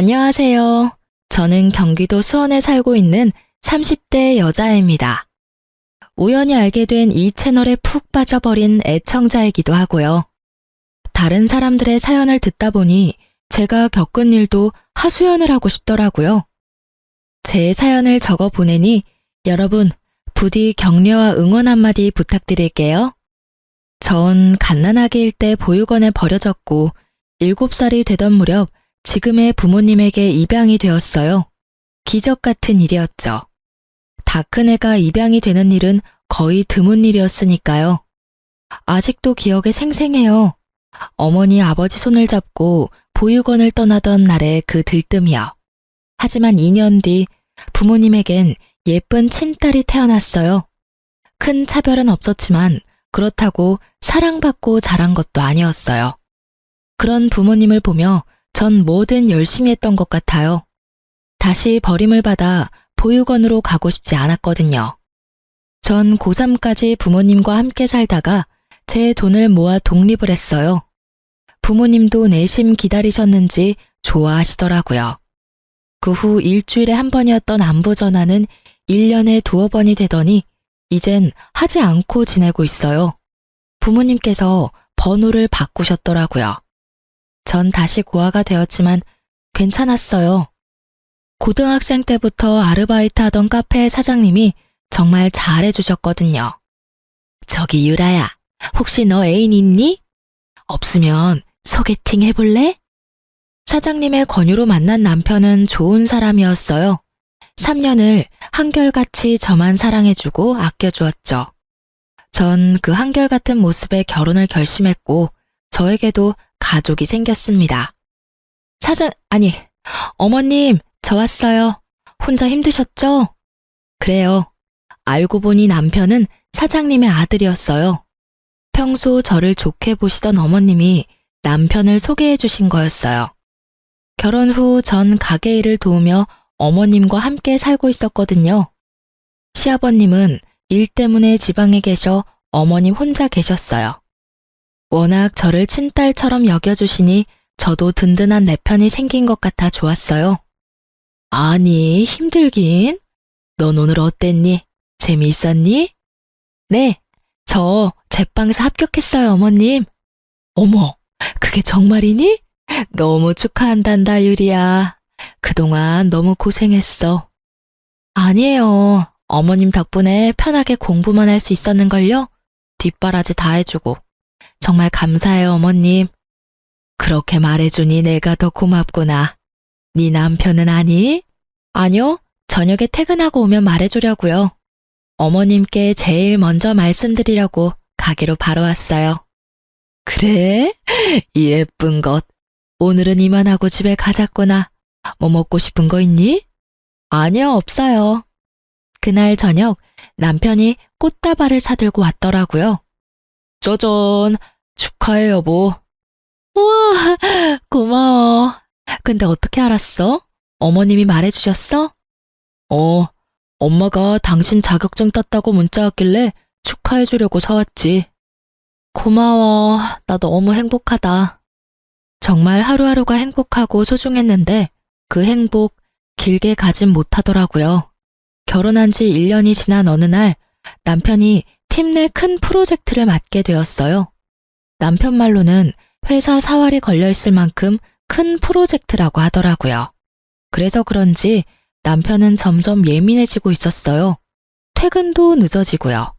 안녕하세요. 저는 경기도 수원에 살고 있는 30대 여자입니다. 우연히 알게 된 이 채널에 푹 빠져버린 애청자이기도 하고요. 다른 사람들의 사연을 듣다 보니 제가 겪은 일도 하소연을 하고 싶더라고요. 제 사연을 적어 보내니 여러분 부디 격려와 응원 한마디 부탁드릴게요. 전 갓난아기일 때 보육원에 버려졌고 7살이 되던 무렵 지금의 부모님에게 입양이 되었어요. 기적 같은 일이었죠. 다 큰 애가 입양이 되는 일은 거의 드문 일이었으니까요. 아직도 기억에 생생해요. 어머니 아버지 손을 잡고 보육원을 떠나던 날의 그 들뜸이요. 하지만 2년 뒤 부모님에겐 예쁜 친딸이 태어났어요. 큰 차별은 없었지만 그렇다고 사랑받고 자란 것도 아니었어요. 그런 부모님을 보며 전 뭐든 열심히 했던 것 같아요. 다시 버림을 받아 보육원으로 가고 싶지 않았거든요. 전 고3까지 부모님과 함께 살다가 제 돈을 모아 독립을 했어요. 부모님도 내심 기다리셨는지 좋아하시더라고요. 그 후 일주일에 한 번이었던 안부 전화는 1년에 2번이 되더니 이젠 하지 않고 지내고 있어요. 부모님께서 번호를 바꾸셨더라고요. 전 다시 고아가 되었지만 괜찮았어요. 고등학생 때부터 아르바이트 하던 카페 사장님이 정말 잘해주셨거든요. 저기 유라야, 혹시 너 애인 있니? 없으면 소개팅 해볼래? 사장님의 권유로 만난 남편은 좋은 사람이었어요. 3년을 한결같이 저만 사랑해주고 아껴주었죠. 전 그 한결같은 모습에 결혼을 결심했고 저에게도 가족이 생겼습니다. 어머님, 저 왔어요. 혼자 힘드셨죠? 그래요. 알고 보니 남편은 사장님의 아들이었어요. 평소 저를 좋게 보시던 어머님이 남편을 소개해 주신 거였어요. 결혼 후 전 가게 일을 도우며 어머님과 함께 살고 있었거든요. 시아버님은 일 때문에 지방에 계셔 어머님 혼자 계셨어요. 워낙 저를 친딸처럼 여겨주시니 저도 든든한 내 편이 생긴 것 같아 좋았어요. 아니, 힘들긴. 넌 오늘 어땠니? 재미있었니? 네, 저 제빵에서 합격했어요, 어머님. 어머, 그게 정말이니? 너무 축하한단다, 유리야. 그동안 너무 고생했어. 아니에요. 어머님 덕분에 편하게 공부만 할 수 있었는걸요? 뒷바라지 다 해주고. 정말 감사해요, 어머님. 그렇게 말해주니 내가 더 고맙구나. 네 남편은 아니? 아니요, 저녁에 퇴근하고 오면 말해주려고요. 어머님께 제일 먼저 말씀드리려고 가게로 바로 왔어요. 그래? 이 예쁜 것. 오늘은 이만하고 집에 가자꾸나. 뭐 먹고 싶은 거 있니? 아니요, 없어요. 그날 저녁 남편이 꽃다발을 사들고 왔더라고요. 짜잔, 축하해 여보. 우와, 고마워. 근데 어떻게 알았어? 어머님이 말해주셨어? 엄마가 당신 자격증 땄다고 문자 왔길래 축하해주려고 사왔지. 고마워. 나 너무 행복하다. 정말 하루하루가 행복하고 소중했는데 그 행복 길게 가진 못하더라고요. 결혼한 지 1년이 지난 어느 날 남편이 팀 내 큰 프로젝트를 맡게 되었어요. 남편 말로는 회사 사활이 걸려있을 만큼 큰 프로젝트라고 하더라고요. 그래서 그런지 남편은 점점 예민해지고 있었어요. 퇴근도 늦어지고요.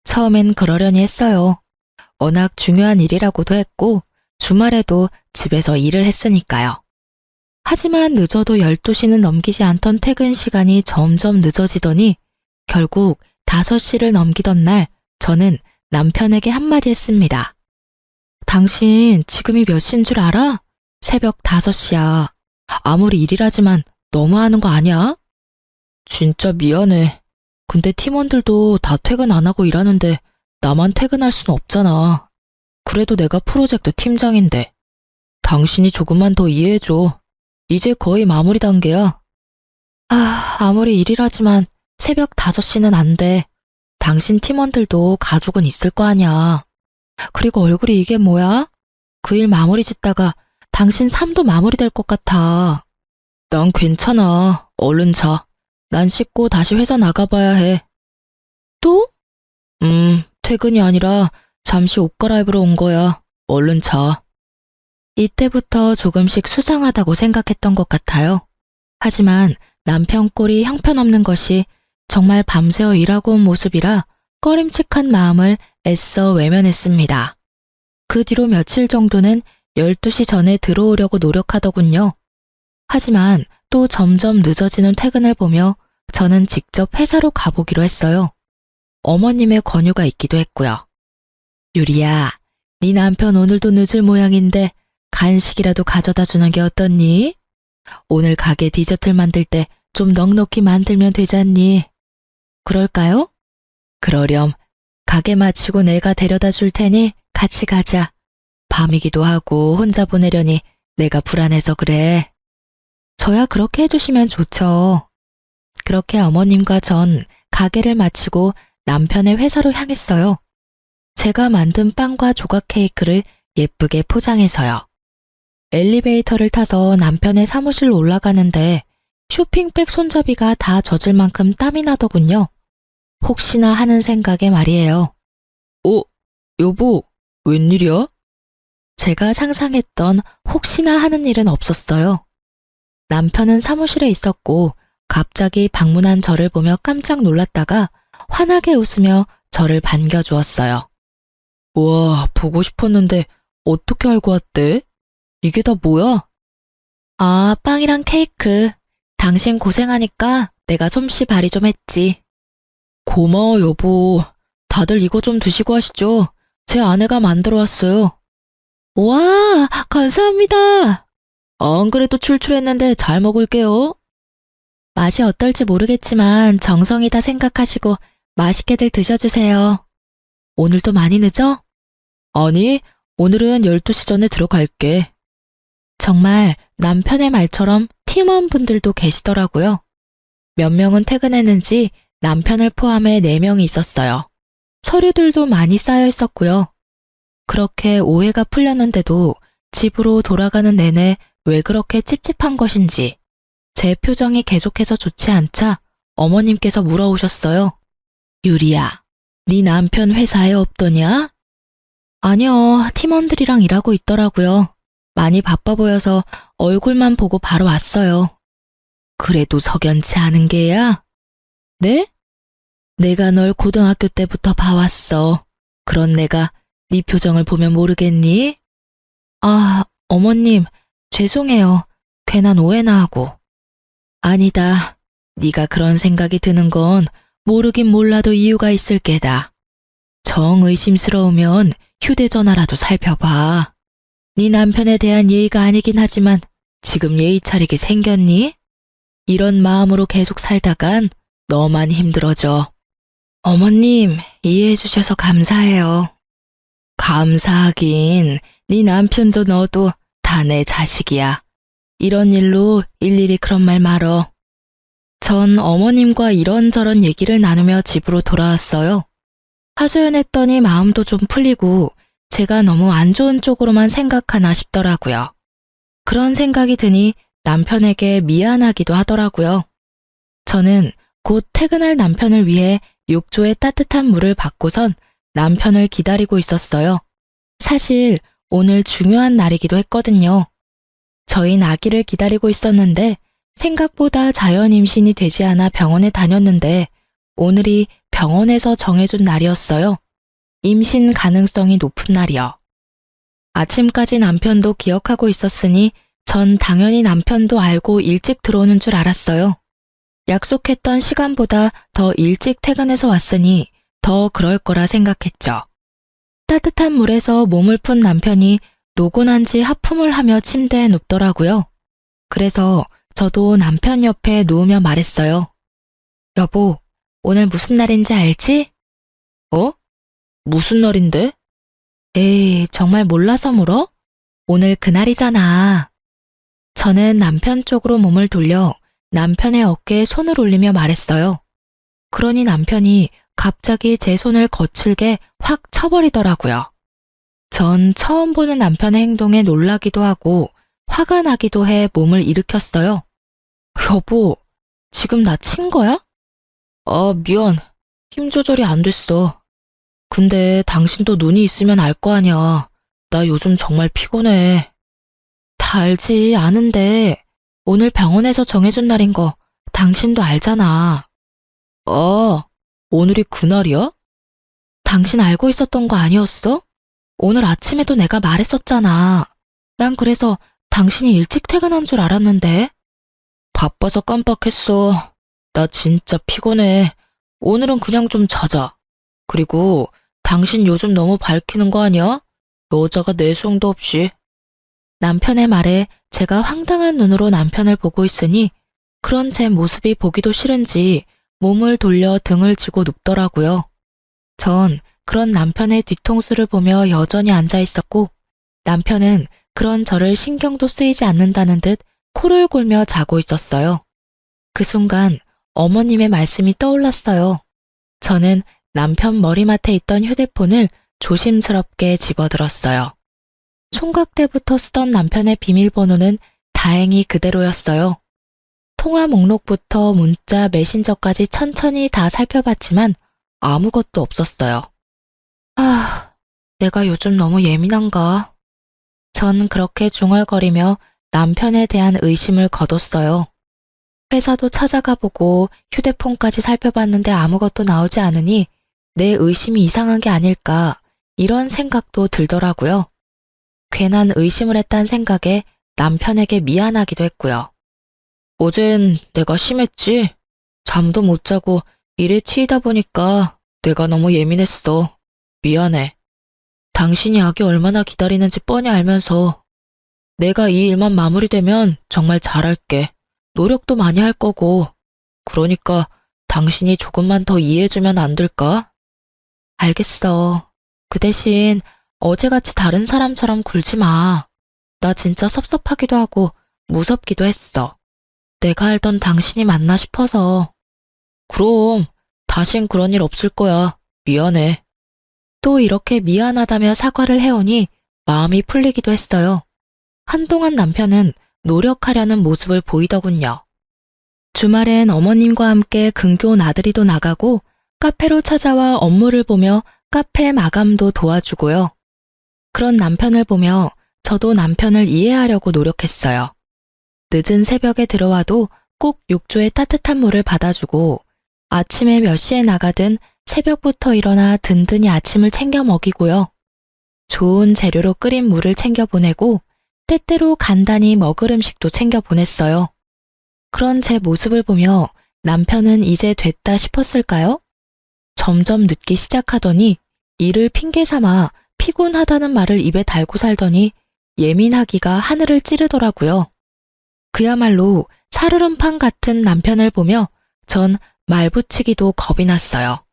처음엔 그러려니 했어요. 워낙 중요한 일이라고도 했고 주말에도 집에서 일을 했으니까요. 하지만 늦어도 12시는 넘기지 않던 퇴근 시간이 점점 늦어지더니 결국 5시를 넘기던 날 저는 남편에게 한마디 했습니다. 당신 지금이 몇 시인 줄 알아? 새벽 5시야. 아무리 일이라지만 너무하는 거 아니야? 진짜 미안해. 근데 팀원들도 다 퇴근 안 하고 일하는데 나만 퇴근할 순 없잖아. 그래도 내가 프로젝트 팀장인데. 당신이 조금만 더 이해해줘. 이제 거의 마무리 단계야. 아무리 일이라지만 새벽 5시는 안 돼. 당신 팀원들도 가족은 있을 거 아니야. 그리고 얼굴이 이게 뭐야? 그 일 마무리 짓다가 당신 삶도 마무리될 것 같아. 난 괜찮아. 얼른 자. 난 씻고 다시 회사 나가봐야 해. 또? 퇴근이 아니라 잠시 옷 갈아입으러 온 거야. 얼른 자. 이때부터 조금씩 수상하다고 생각했던 것 같아요. 하지만 남편 꼴이 형편없는 것이 정말 밤새워 일하고 온 모습이라 꺼림칙한 마음을 애써 외면했습니다. 그 뒤로 며칠 정도는 12시 전에 들어오려고 노력하더군요. 하지만 또 점점 늦어지는 퇴근을 보며 저는 직접 회사로 가보기로 했어요. 어머님의 권유가 있기도 했고요. 유리야, 네 남편 오늘도 늦을 모양인데 간식이라도 가져다 주는 게 어떻니? 오늘 가게 디저트를 만들 때 좀 넉넉히 만들면 되잖니? 그럴까요? 그러렴. 가게 마치고 내가 데려다 줄 테니 같이 가자. 밤이기도 하고 혼자 보내려니 내가 불안해서 그래. 저야 그렇게 해주시면 좋죠. 그렇게 어머님과 전 가게를 마치고 남편의 회사로 향했어요. 제가 만든 빵과 조각 케이크를 예쁘게 포장해서요. 엘리베이터를 타서 남편의 사무실로 올라가는데 쇼핑백 손잡이가 다 젖을 만큼 땀이 나더군요. 혹시나 하는 생각에 말이에요. 여보, 웬일이야? 제가 상상했던 혹시나 하는 일은 없었어요. 남편은 사무실에 있었고 갑자기 방문한 저를 보며 깜짝 놀랐다가 환하게 웃으며 저를 반겨주었어요. 우와, 보고 싶었는데 어떻게 알고 왔대? 이게 다 뭐야? 아, 빵이랑 케이크. 당신 고생하니까 내가 솜씨 발휘 좀 했지. 고마워, 여보. 다들 이거 좀 드시고 하시죠. 제 아내가 만들어 왔어요. 와, 감사합니다. 안 그래도 출출했는데 잘 먹을게요. 맛이 어떨지 모르겠지만 정성이 다 생각하시고 맛있게들 드셔주세요. 오늘도 많이 늦어? 아니, 오늘은 12시 전에 들어갈게. 정말 남편의 말처럼 팀원분들도 계시더라고요. 몇 명은 퇴근했는지 남편을 포함해 4명이 있었어요. 서류들도 많이 쌓여 있었고요. 그렇게 오해가 풀렸는데도 집으로 돌아가는 내내 왜 그렇게 찝찝한 것인지 제 표정이 계속해서 좋지 않자 어머님께서 물어오셨어요. 유리야, 네 남편 회사에 없더냐? 아니요, 팀원들이랑 일하고 있더라고요. 많이 바빠 보여서 얼굴만 보고 바로 왔어요. 그래도 석연치 않은 게야? 네? 내가 널 고등학교 때부터 봐왔어. 그런 내가 네 표정을 보면 모르겠니? 아, 어머님, 죄송해요. 괜한 오해나 하고. 아니다. 네가 그런 생각이 드는 건 모르긴 몰라도 이유가 있을 게다. 정 의심스러우면 휴대전화라도 살펴봐. 네 남편에 대한 예의가 아니긴 하지만 지금 예의 차리게 생겼니? 이런 마음으로 계속 살다간 너만 힘들어져. 어머님, 이해해 주셔서 감사해요. 감사하긴, 네 남편도 너도 다 내 자식이야. 이런 일로 일일이 그런 말 말어. 전 어머님과 이런저런 얘기를 나누며 집으로 돌아왔어요. 하소연했더니 마음도 좀 풀리고 제가 너무 안 좋은 쪽으로만 생각하나 싶더라고요. 그런 생각이 드니 남편에게 미안하기도 하더라고요. 저는 곧 퇴근할 남편을 위해 욕조에 따뜻한 물을 받고선 남편을 기다리고 있었어요. 사실 오늘 중요한 날이기도 했거든요. 저희 아기를 기다리고 있었는데 생각보다 자연 임신이 되지 않아 병원에 다녔는데 오늘이 병원에서 정해준 날이었어요. 임신 가능성이 높은 날이요. 아침까지 남편도 기억하고 있었으니 전 당연히 남편도 알고 일찍 들어오는 줄 알았어요. 약속했던 시간보다 더 일찍 퇴근해서 왔으니 더 그럴 거라 생각했죠. 따뜻한 물에서 몸을 푼 남편이 노곤한지 하품을 하며 침대에 눕더라고요. 그래서 저도 남편 옆에 누우며 말했어요. 여보, 오늘 무슨 날인지 알지? 무슨 날인데? 에이, 정말 몰라서 물어? 오늘 그날이잖아. 저는 남편 쪽으로 몸을 돌려 남편의 어깨에 손을 올리며 말했어요. 그러니 남편이 갑자기 제 손을 거칠게 확 쳐버리더라고요. 전 처음 보는 남편의 행동에 놀라기도 하고 화가 나기도 해 몸을 일으켰어요. 여보, 지금 나 친 거야? 아, 미안. 힘 조절이 안 됐어. 근데 당신도 눈이 있으면 알 거 아니야. 나 요즘 정말 피곤해. 다 알지, 아는데. 오늘 병원에서 정해준 날인 거 당신도 알잖아. 아, 오늘이 그날이야? 당신 알고 있었던 거 아니었어? 오늘 아침에도 내가 말했었잖아. 난 그래서 당신이 일찍 퇴근한 줄 알았는데. 바빠서 깜빡했어. 나 진짜 피곤해. 오늘은 그냥 좀 자자. 그리고 당신 요즘 너무 밝히는 거 아니야? 여자가 내숭도 없이. 남편의 말에 제가 황당한 눈으로 남편을 보고 있으니 그런 제 모습이 보기도 싫은지 몸을 돌려 등을 쥐고 눕더라고요. 전 그런 남편의 뒤통수를 보며 여전히 앉아 있었고 남편은 그런 저를 신경도 쓰이지 않는다는 듯 코를 골며 자고 있었어요. 그 순간 어머님의 말씀이 떠올랐어요. 저는 남편 머리맡에 있던 휴대폰을 조심스럽게 집어들었어요. 총각 때부터 쓰던 남편의 비밀번호는 다행히 그대로였어요. 통화 목록부터 문자, 메신저까지 천천히 다 살펴봤지만 아무것도 없었어요. 내가 요즘 너무 예민한가? 전 그렇게 중얼거리며 남편에 대한 의심을 거뒀어요. 회사도 찾아가 보고 휴대폰까지 살펴봤는데 아무것도 나오지 않으니 내 의심이 이상한 게 아닐까 이런 생각도 들더라고요. 괜한 의심을 했다는 생각에 남편에게 미안하기도 했고요. 어젠 내가 심했지? 잠도 못 자고 일에 치이다 보니까 내가 너무 예민했어. 미안해. 당신이 아기 얼마나 기다리는지 뻔히 알면서 내가 이 일만 마무리되면 정말 잘할게. 노력도 많이 할 거고. 그러니까 당신이 조금만 더 이해해주면 안 될까? 알겠어. 그 대신 어제같이 다른 사람처럼 굴지 마. 나 진짜 섭섭하기도 하고 무섭기도 했어. 내가 알던 당신이 맞나 싶어서. 그럼 다신 그런 일 없을 거야. 미안해. 또 이렇게 미안하다며 사과를 해오니 마음이 풀리기도 했어요. 한동안 남편은 노력하려는 모습을 보이더군요. 주말엔 어머님과 함께 근교 나들이도 나가고 카페로 찾아와 업무를 보며 카페 마감도 도와주고요. 그런 남편을 보며 저도 남편을 이해하려고 노력했어요. 늦은 새벽에 들어와도 꼭 욕조에 따뜻한 물을 받아주고 아침에 몇 시에 나가든 새벽부터 일어나 든든히 아침을 챙겨 먹이고요. 좋은 재료로 끓인 물을 챙겨 보내고 때때로 간단히 먹을 음식도 챙겨 보냈어요. 그런 제 모습을 보며 남편은 이제 됐다 싶었을까요? 점점 늦기 시작하더니 일을 핑계 삼아 피곤하다는 말을 입에 달고 살더니 예민하기가 하늘을 찌르더라고요. 그야말로 살얼음판 같은 남편을 보며 전 말붙이기도 겁이 났어요.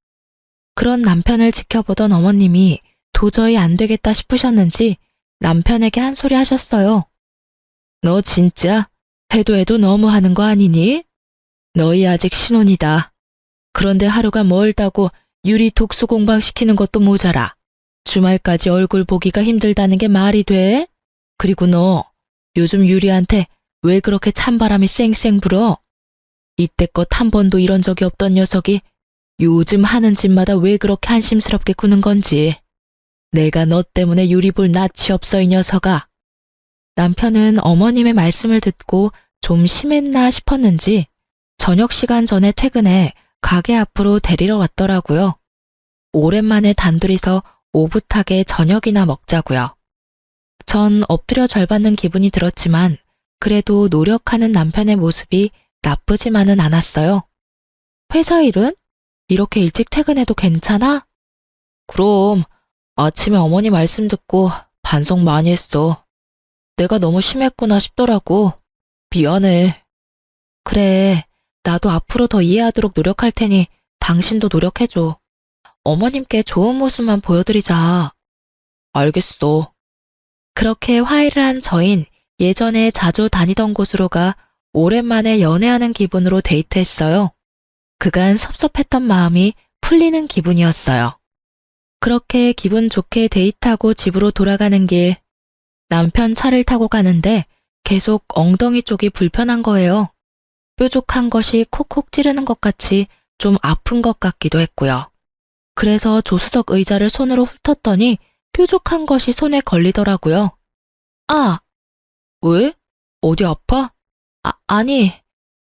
그런 남편을 지켜보던 어머님이 도저히 안 되겠다 싶으셨는지 남편에게 한 소리 하셨어요. 너 진짜 해도 너무 하는 거 아니니? 너희 아직 신혼이다. 그런데 하루가 멀다고 유리 독수 공방시키는 것도 모자라. 주말까지 얼굴 보기가 힘들다는 게 말이 돼? 그리고 너 요즘 유리한테 왜 그렇게 찬바람이 쌩쌩 불어? 이때껏 한 번도 이런 적이 없던 녀석이 요즘 하는 짓마다 왜 그렇게 한심스럽게 구는 건지. 내가 너 때문에 유리 볼 낯이 없어 이 녀석아. 남편은 어머님의 말씀을 듣고 좀 심했나 싶었는지 저녁 시간 전에 퇴근해 가게 앞으로 데리러 왔더라고요. 오랜만에 단둘이서 오붓하게 저녁이나 먹자고요. 전 엎드려 절받는 기분이 들었지만 그래도 노력하는 남편의 모습이 나쁘지만은 않았어요. 회사 일은? 이렇게 일찍 퇴근해도 괜찮아? 그럼 아침에 어머니 말씀 듣고 반성 많이 했어. 내가 너무 심했구나 싶더라고. 미안해. 그래, 나도 앞으로 더 이해하도록 노력할 테니 당신도 노력해줘. 어머님께 좋은 모습만 보여드리자. 알겠어. 그렇게 화해를 한 저흰 예전에 자주 다니던 곳으로 가 오랜만에 연애하는 기분으로 데이트했어요. 그간 섭섭했던 마음이 풀리는 기분이었어요. 그렇게 기분 좋게 데이트하고 집으로 돌아가는 길, 남편 차를 타고 가는데 계속 엉덩이 쪽이 불편한 거예요. 뾰족한 것이 콕콕 찌르는 것 같이 좀 아픈 것 같기도 했고요. 그래서 조수석 의자를 손으로 훑었더니 뾰족한 것이 손에 걸리더라고요. 아, 왜? 어디 아파? 아니,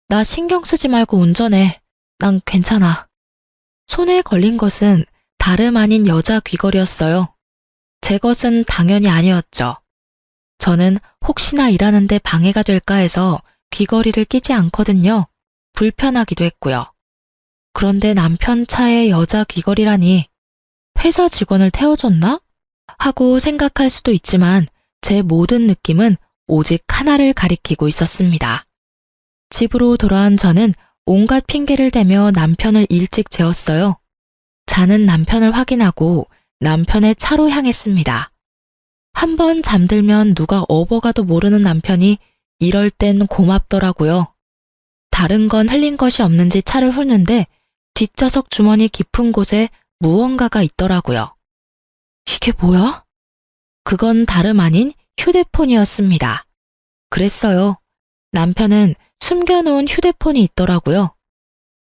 나 신경 쓰지 말고 운전해. 난 괜찮아. 손에 걸린 것은 다름 아닌 여자 귀걸이였어요. 제 것은 당연히 아니었죠. 저는 혹시나 일하는데 방해가 될까 해서 귀걸이를 끼지 않거든요. 불편하기도 했고요. 그런데 남편 차에 여자 귀걸이라니 회사 직원을 태워줬나? 하고 생각할 수도 있지만 제 모든 느낌은 오직 하나를 가리키고 있었습니다. 집으로 돌아온 저는 온갖 핑계를 대며 남편을 일찍 재웠어요. 자는 남편을 확인하고 남편의 차로 향했습니다. 한번 잠들면 누가 업어가도 모르는 남편이 이럴 땐 고맙더라고요. 다른 건 흘린 것이 없는지 차를 훑는데 뒷좌석 주머니 깊은 곳에 무언가가 있더라고요. 이게 뭐야? 그건 다름 아닌 휴대폰이었습니다. 그랬어요. 남편은 숨겨놓은 휴대폰이 있더라고요.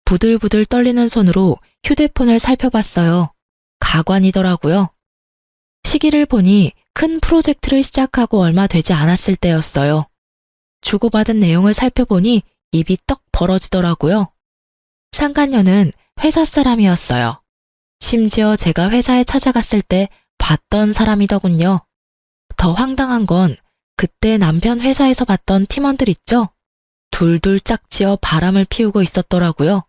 부들부들 떨리는 손으로 휴대폰을 살펴봤어요. 가관이더라고요. 시기를 보니 큰 프로젝트를 시작하고 얼마 되지 않았을 때였어요. 주고받은 내용을 살펴보니 입이 떡 벌어지더라고요. 상간녀는 회사 사람이었어요. 심지어 제가 회사에 찾아갔을 때 봤던 사람이더군요. 더 황당한 건 그때 남편 회사에서 봤던 팀원들 있죠? 둘둘 짝지어 바람을 피우고 있었더라고요.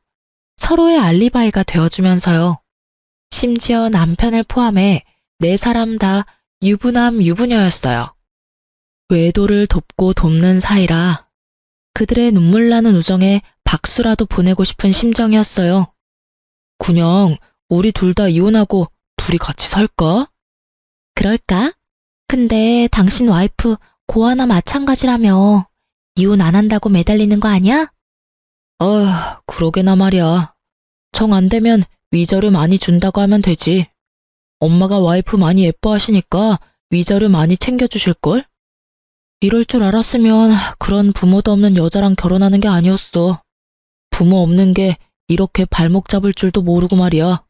서로의 알리바이가 되어주면서요. 심지어 남편을 포함해 4사람 다 유부남 유부녀였어요. 외도를 돕고 돕는 사이라 그들의 눈물 나는 우정에 박수라도 보내고 싶은 심정이었어요. 그냥 우리 둘 다 이혼하고 둘이 같이 살까? 그럴까? 근데 당신 와이프 고아나 마찬가지라며 이혼 안 한다고 매달리는 거 아니야? 그러게나 말이야. 정 안 되면 위자료 많이 준다고 하면 되지. 엄마가 와이프 많이 예뻐하시니까 위자료 많이 챙겨주실걸? 이럴 줄 알았으면 그런 부모도 없는 여자랑 결혼하는 게 아니었어. 부모 없는 게 이렇게 발목 잡을 줄도 모르고 말이야.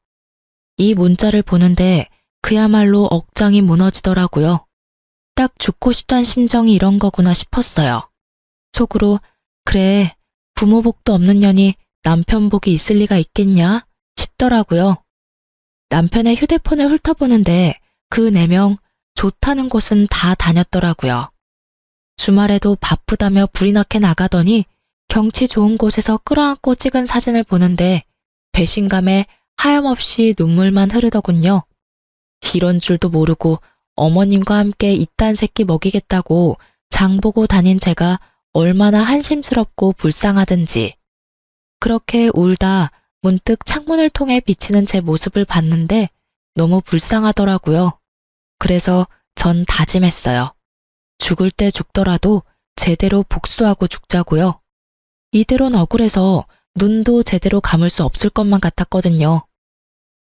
이 문자를 보는데 그야말로 억장이 무너지더라고요. 딱 죽고 싶단 심정이 이런 거구나 싶었어요. 속으로 그래, 부모 복도 없는 년이 남편 복이 있을 리가 있겠냐 싶더라고요. 남편의 휴대폰을 훑어보는데 그 4명 좋다는 곳은 다 다녔더라고요. 주말에도 바쁘다며 불이 나게 나가더니 경치 좋은 곳에서 끌어안고 찍은 사진을 보는데 배신감에 하염없이 눈물만 흐르더군요. 이런 줄도 모르고 어머님과 함께 이딴 새끼 먹이겠다고 장보고 다닌 제가 얼마나 한심스럽고 불쌍하든지. 그렇게 울다 문득 창문을 통해 비치는 제 모습을 봤는데 너무 불쌍하더라고요. 그래서 전 다짐했어요. 죽을 때 죽더라도 제대로 복수하고 죽자고요. 이대로는 억울해서 눈도 제대로 감을 수 없을 것만 같았거든요.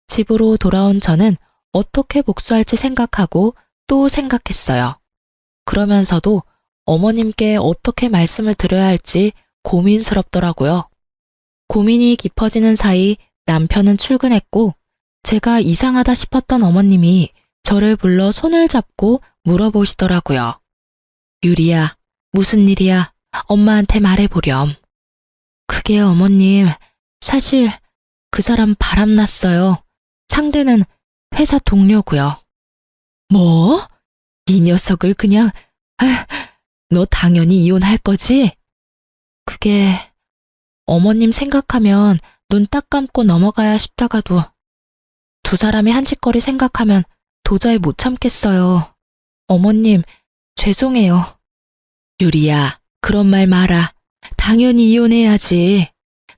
집으로 돌아온 저는 어떻게 복수할지 생각하고 또 생각했어요. 그러면서도 어머님께 어떻게 말씀을 드려야 할지 고민스럽더라고요. 고민이 깊어지는 사이 남편은 출근했고 제가 이상하다 싶었던 어머님이 저를 불러 손을 잡고 물어보시더라고요. 유리야, 무슨 일이야? 엄마한테 말해보렴. 그게 어머님, 사실 그 사람 바람났어요. 상대는 회사 동료고요. 뭐? 이 녀석을 그냥... 너 당연히 이혼할 거지? 그게... 어머님 생각하면 눈 딱 감고 넘어가야 싶다가도 두 사람이 한 짓거리 생각하면 도저히 못 참겠어요. 어머님, 죄송해요. 유리야, 그런 말 마라. 당연히 이혼해야지.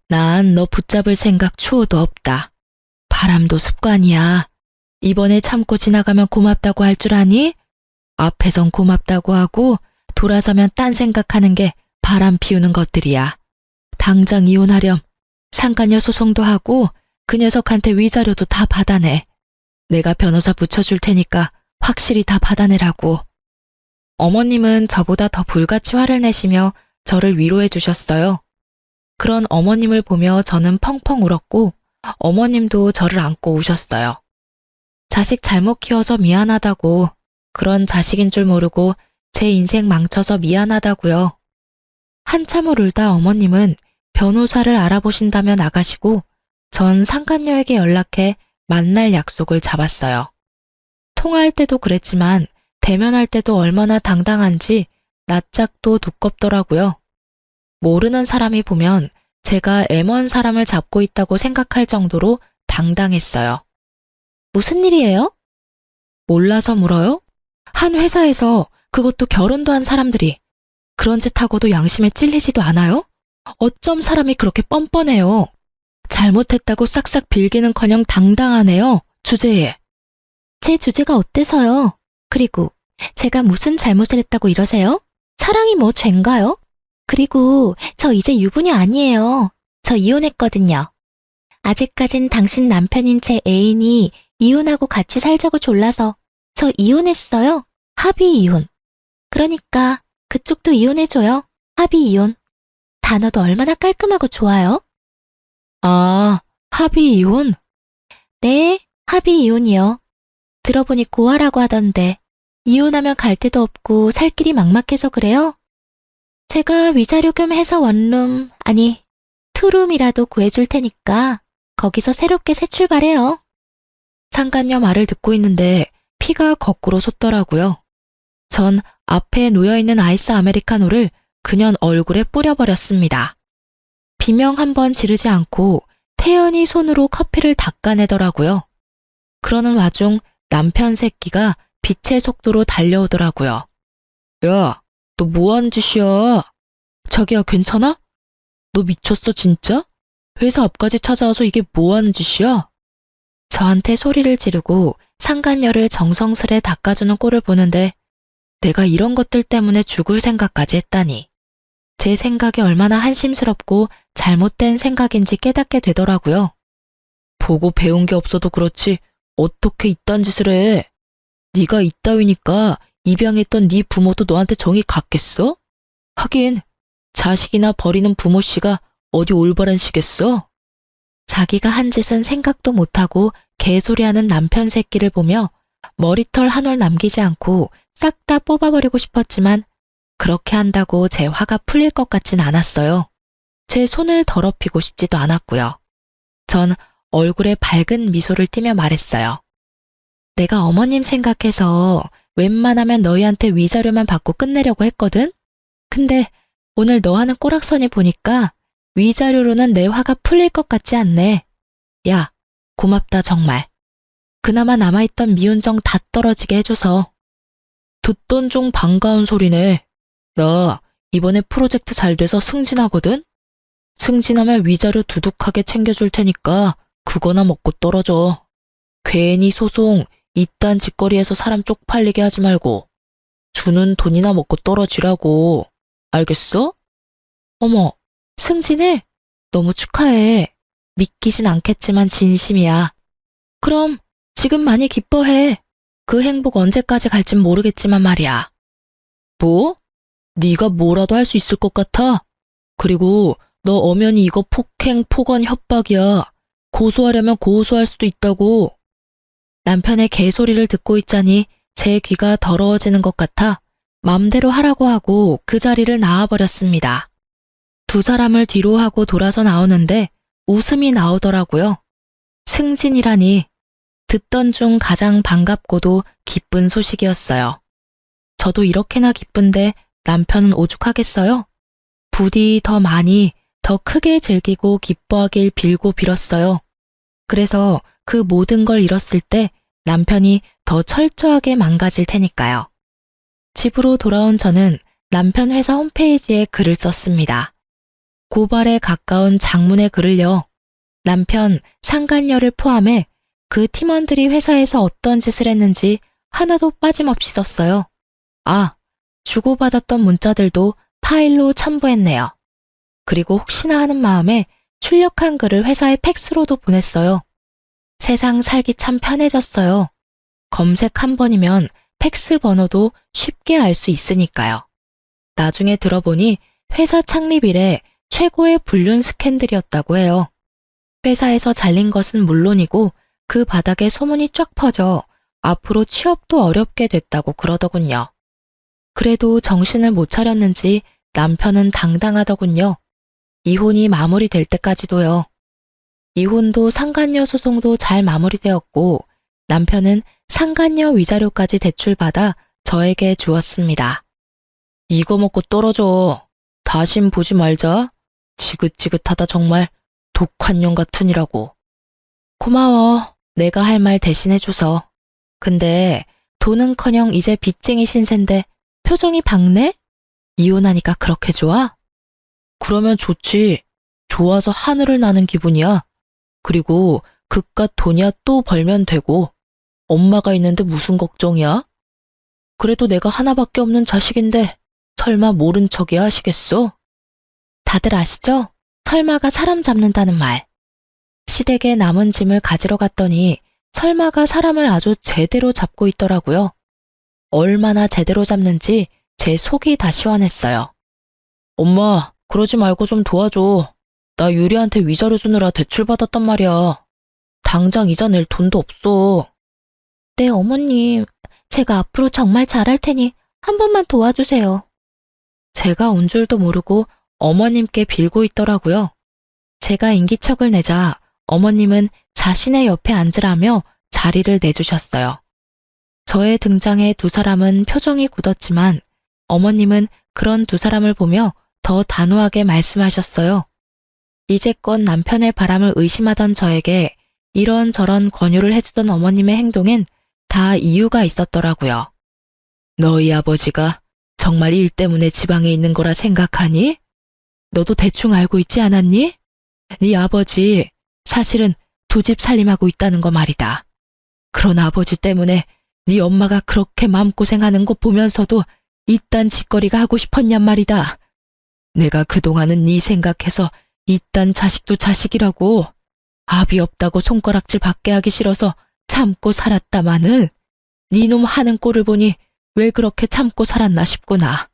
난 너 붙잡을 생각 추호도 없다. 바람도 습관이야. 이번에 참고 지나가면 고맙다고 할 줄 아니? 앞에선 고맙다고 하고 돌아서면 딴 생각하는 게 바람 피우는 것들이야. 당장 이혼하렴. 상간녀 소송도 하고 그 녀석한테 위자료도 다 받아내. 내가 변호사 붙여줄 테니까 확실히 다 받아내라고. 어머님은 저보다 더 불같이 화를 내시며 저를 위로해 주셨어요. 그런 어머님을 보며 저는 펑펑 울었고 어머님도 저를 안고 우셨어요. 자식 잘못 키워서 미안하다고, 그런 자식인 줄 모르고 제 인생 망쳐서 미안하다고요. 한참을 울다 어머님은 변호사를 알아보신다며 나가시고 전 상간녀에게 연락해 만날 약속을 잡았어요. 통화할 때도 그랬지만 대면할 때도 얼마나 당당한지 낯짝도 두껍더라고요. 모르는 사람이 보면 제가 M1 사람을 잡고 있다고 생각할 정도로 당당했어요. 무슨 일이에요? 몰라서 물어요? 한 회사에서, 그것도 결혼도 한 사람들이 그런 짓 하고도 양심에 찔리지도 않아요? 어쩜 사람이 그렇게 뻔뻔해요? 잘못했다고 싹싹 빌기는커녕 당당하네요, 주제에. 제 주제가 어때서요? 그리고 제가 무슨 잘못을 했다고 이러세요? 사랑이 뭐 죄인가요? 그리고 저 이제 유부녀 아니에요. 저 이혼했거든요. 아직까진 당신 남편인 제 애인이 이혼하고 같이 살자고 졸라서 저 이혼했어요. 합의 이혼. 그러니까 그쪽도 이혼해줘요. 합의 이혼. 단어도 얼마나 깔끔하고 좋아요. 아, 합의 이혼? 네, 합의 이혼이요. 들어보니 고아라고 하던데 이혼하면 갈 데도 없고 살 길이 막막해서 그래요? 제가 위자료 겸 해서 원룸, 아니 투룸이라도 구해줄 테니까 거기서 새롭게 새 출발해요. 상간녀 말을 듣고 있는데 피가 거꾸로 솟더라고요. 전 앞에 놓여있는 아이스 아메리카노를 그년 얼굴에 뿌려버렸습니다. 비명 한 번 지르지 않고 태연히 손으로 커피를 닦아내더라고요. 그러는 와중 남편 새끼가 빛의 속도로 달려오더라고요. 야, 너 뭐하는 짓이야? 자기야, 괜찮아? 너 미쳤어 진짜? 회사 앞까지 찾아와서 이게 뭐하는 짓이야? 저한테 소리를 지르고 상간녀를 정성스레 닦아주는 꼴을 보는데 내가 이런 것들 때문에 죽을 생각까지 했다니. 제 생각이 얼마나 한심스럽고 잘못된 생각인지 깨닫게 되더라고요. 보고 배운 게 없어도 그렇지 어떻게 이딴 짓을 해? 네가 이따위니까 입양했던 네 부모도 너한테 정이 갔겠어? 하긴 자식이나 버리는 부모 씨가 어디 올바른 시겠어? 자기가 한 짓은 생각도 못하고 개소리하는 남편 새끼를 보며 머리털 한 올 남기지 않고 싹 다 뽑아버리고 싶었지만 그렇게 한다고 제 화가 풀릴 것 같진 않았어요. 제 손을 더럽히고 싶지도 않았고요. 전 얼굴에 밝은 미소를 띠며 말했어요. 내가 어머님 생각해서 웬만하면 너희한테 위자료만 받고 끝내려고 했거든? 근데 오늘 너 하는 꼬락서니 보니까 위자료로는 내 화가 풀릴 것 같지 않네. 야, 고맙다 정말. 그나마 남아있던 미운정 다 떨어지게 해줘서. 듣던 중 반가운 소리네. 나 이번에 프로젝트 잘 돼서 승진하거든? 승진하면 위자료 두둑하게 챙겨줄 테니까 그거나 먹고 떨어져. 괜히 소송, 이딴 짓거리에서 사람 쪽팔리게 하지 말고 주는 돈이나 먹고 떨어지라고. 알겠어? 어머, 승진해? 너무 축하해. 믿기진 않겠지만 진심이야. 그럼 지금 많이 기뻐해. 그 행복 언제까지 갈진 모르겠지만 말이야. 뭐? 네가 뭐라도 할 수 있을 것 같아? 그리고 너 엄연히 이거 폭행, 폭언, 협박이야. 고소하려면 고소할 수도 있다고. 남편의 개소리를 듣고 있자니 제 귀가 더러워지는 것 같아 맘대로 하라고 하고 그 자리를 나와버렸습니다. 두 사람을 뒤로 하고 돌아서 나오는데 웃음이 나오더라고요. 승진이라니. 듣던 중 가장 반갑고도 기쁜 소식이었어요. 저도 이렇게나 기쁜데 남편은 오죽하겠어요? 부디 더 많이, 더 크게 즐기고 기뻐하길 빌고 빌었어요. 그래서 그 모든 걸 잃었을 때 남편이 더 철저하게 망가질 테니까요. 집으로 돌아온 저는 남편 회사 홈페이지에 글을 썼습니다. 고발에 가까운 장문의 글을요. 남편, 상간녀를 포함해 그 팀원들이 회사에서 어떤 짓을 했는지 하나도 빠짐없이 썼어요. 아, 주고받았던 문자들도 파일로 첨부했네요. 그리고 혹시나 하는 마음에 출력한 글을 회사에 팩스로도 보냈어요. 세상 살기 참 편해졌어요. 검색 한 번이면 팩스 번호도 쉽게 알 수 있으니까요. 나중에 들어보니 회사 창립 이래 최고의 불륜 스캔들이었다고 해요. 회사에서 잘린 것은 물론이고 그 바닥에 소문이 쫙 퍼져 앞으로 취업도 어렵게 됐다고 그러더군요. 그래도 정신을 못 차렸는지 남편은 당당하더군요. 이혼이 마무리될 때까지도요. 이혼도 상간녀 소송도 잘 마무리되었고 남편은 상간녀 위자료까지 대출받아 저에게 주었습니다. 이거 먹고 떨어져. 다신 보지 말자. 지긋지긋하다 정말. 독한 년 같으니라고. 고마워. 내가 할 말 대신해줘서. 근데 돈은커녕 이제 빚쟁이 신세인데 표정이 밝네? 이혼하니까 그렇게 좋아? 그러면 좋지. 좋아서 하늘을 나는 기분이야. 그리고 그깟 돈이야 또 벌면 되고. 엄마가 있는데 무슨 걱정이야? 그래도 내가 하나밖에 없는 자식인데 설마 모른 척이야 하시겠어? 다들 아시죠? 설마가 사람 잡는다는 말. 시댁에 남은 짐을 가지러 갔더니 설마가 사람을 아주 제대로 잡고 있더라고요. 얼마나 제대로 잡는지 제 속이 다 시원했어요. 엄마, 그러지 말고 좀 도와줘. 나 유리한테 위자료 주느라 대출받았단 말이야. 당장 이자 낼 돈도 없어. 네, 어머님. 제가 앞으로 정말 잘할 테니 한 번만 도와주세요. 제가 온 줄도 모르고 어머님께 빌고 있더라고요. 제가 인기척을 내자 어머님은 자신의 옆에 앉으라며 자리를 내주셨어요. 저의 등장에 두 사람은 표정이 굳었지만 어머님은 그런 두 사람을 보며 더 단호하게 말씀하셨어요. 이제껏 남편의 바람을 의심하던 저에게 이런저런 권유를 해주던 어머님의 행동엔 다 이유가 있었더라고요. 너희 아버지가 정말 일 때문에 지방에 있는 거라 생각하니? 너도 대충 알고 있지 않았니? 네 아버지 사실은 두 집 살림하고 있다는 거 말이다. 그런 아버지 때문에 네 엄마가 그렇게 마음고생하는 거 보면서도 이딴 짓거리가 하고 싶었냔 말이다. 내가 그동안은 네 생각해서 이딴 자식도 자식이라고 압이 없다고 손가락질 받게 하기 싫어서 참고 살았다마는 네 놈 하는 꼴을 보니 왜 그렇게 참고 살았나 싶구나.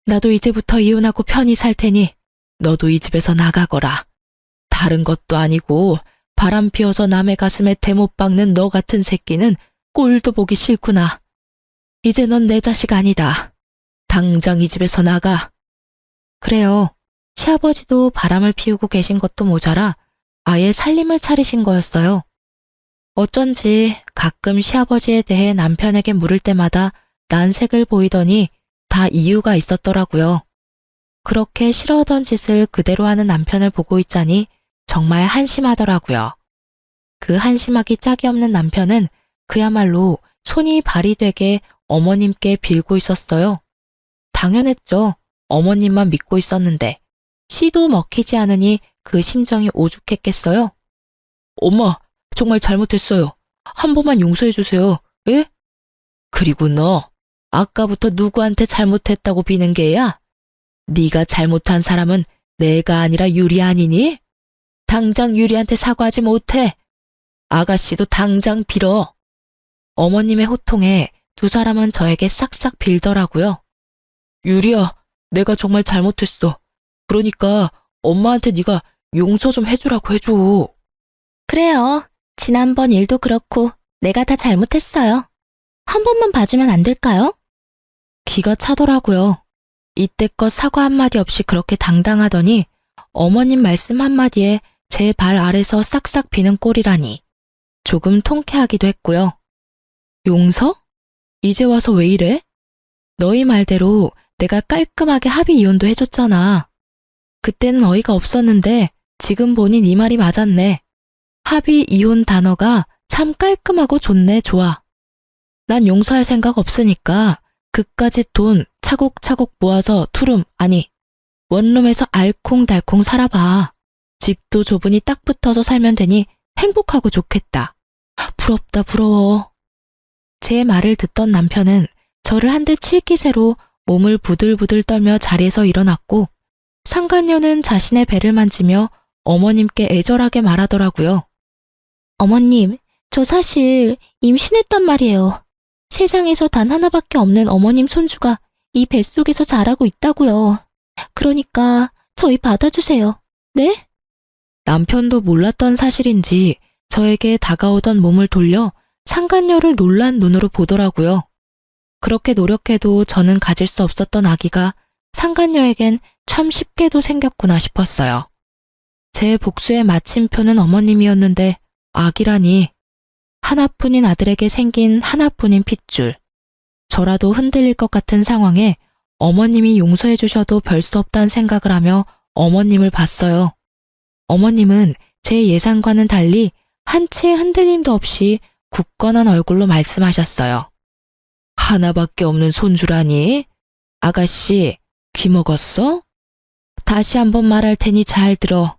나도 이제부터 이혼하고 편히 살 테니 너도 이 집에서 나가거라. 다른 것도 아니고 바람 피워서 남의 가슴에 대못 박는 너 같은 새끼는 꼴도 보기 싫구나. 이제 넌 내 자식 아니다. 당장 이 집에서 나가. 그래요. 시아버지도 바람을 피우고 계신 것도 모자라 아예 살림을 차리신 거였어요. 어쩐지 가끔 시아버지에 대해 남편에게 물을 때마다 난색을 보이더니 다 이유가 있었더라고요. 그렇게 싫어하던 짓을 그대로 하는 남편을 보고 있자니 정말 한심하더라고요. 그 한심하기 짝이 없는 남편은 그야말로 손이 발이 되게 어머님께 빌고 있었어요. 당연했죠. 어머님만 믿고 있었는데 씨도 먹히지 않으니 그 심정이 오죽했겠어요. 엄마, 정말 잘못했어요. 한 번만 용서해 주세요. 예? 그리고 너 아까부터 누구한테 잘못했다고 비는 게야? 네가 잘못한 사람은 내가 아니라 유리 아니니? 당장 유리한테 사과하지 못해. 아가씨도 당장 빌어. 어머님의 호통에 두 사람은 저에게 싹싹 빌더라고요. 유리야, 내가 정말 잘못했어. 그러니까 엄마한테 네가 용서 좀 해주라고 해줘. 그래요. 지난번 일도 그렇고 내가 다 잘못했어요. 한 번만 봐주면 안 될까요? 기가 차더라고요. 이때껏 사과 한마디 없이 그렇게 당당하더니 어머님 말씀 한마디에 제 발 아래서 싹싹 비는 꼴이라니 조금 통쾌하기도 했고요. 용서? 이제 와서 왜 이래? 너희 말대로 내가 깔끔하게 합의 이혼도 해줬잖아. 그때는 어이가 없었는데 지금 보니 네 말이 맞았네. 합의 이혼 단어가 참 깔끔하고 좋네. 좋아. 난 용서할 생각 없으니까 그까짓 돈 차곡차곡 모아서 투룸 아니 원룸에서 알콩달콩 살아봐. 집도 좁으니 딱 붙어서 살면 되니 행복하고 좋겠다. 부럽다 부러워. 제 말을 듣던 남편은 저를 한 대 칠 기세로 몸을 부들부들 떨며 자리에서 일어났고 상간녀는 자신의 배를 만지며 어머님께 애절하게 말하더라고요. 어머님, 저 사실 임신했단 말이에요. 세상에서 단 하나밖에 없는 어머님 손주가 이 뱃속에서 자라고 있다고요. 그러니까 저희 받아주세요. 네? 남편도 몰랐던 사실인지 저에게 다가오던 몸을 돌려 상간녀를 놀란 눈으로 보더라고요. 그렇게 노력해도 저는 가질 수 없었던 아기가 상간녀에겐 참 쉽게도 생겼구나 싶었어요. 제 복수의 마침표는 어머님이었는데 아기라니. 하나뿐인 아들에게 생긴 하나뿐인 핏줄. 저라도 흔들릴 것 같은 상황에 어머님이 용서해 주셔도 별 수 없다는 생각을 하며 어머님을 봤어요. 어머님은 제 예상과는 달리 한치의 흔들림도 없이 굳건한 얼굴로 말씀하셨어요. 하나밖에 없는 손주라니? 아가씨, 귀 먹었어? 다시 한번 말할 테니 잘 들어.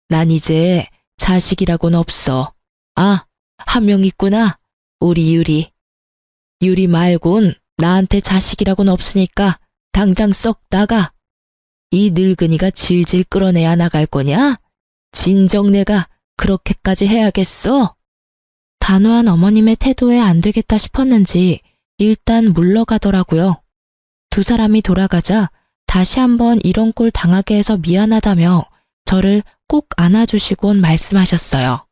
난 이제 자식이라고는 없어. 아, 한 명 있구나. 우리 유리. 유리 말곤 나한테 자식이라고는 없으니까 당장 썩 나가. 이 늙은이가 질질 끌어내야 나갈 거냐? 진정 내가 그렇게까지 해야겠어? 단호한 어머님의 태도에 안 되겠다 싶었는지 일단 물러가더라고요. 두 사람이 돌아가자 다시 한번 이런 꼴 당하게 해서 미안하다며 저를 꼭 안아주시곤 말씀하셨어요.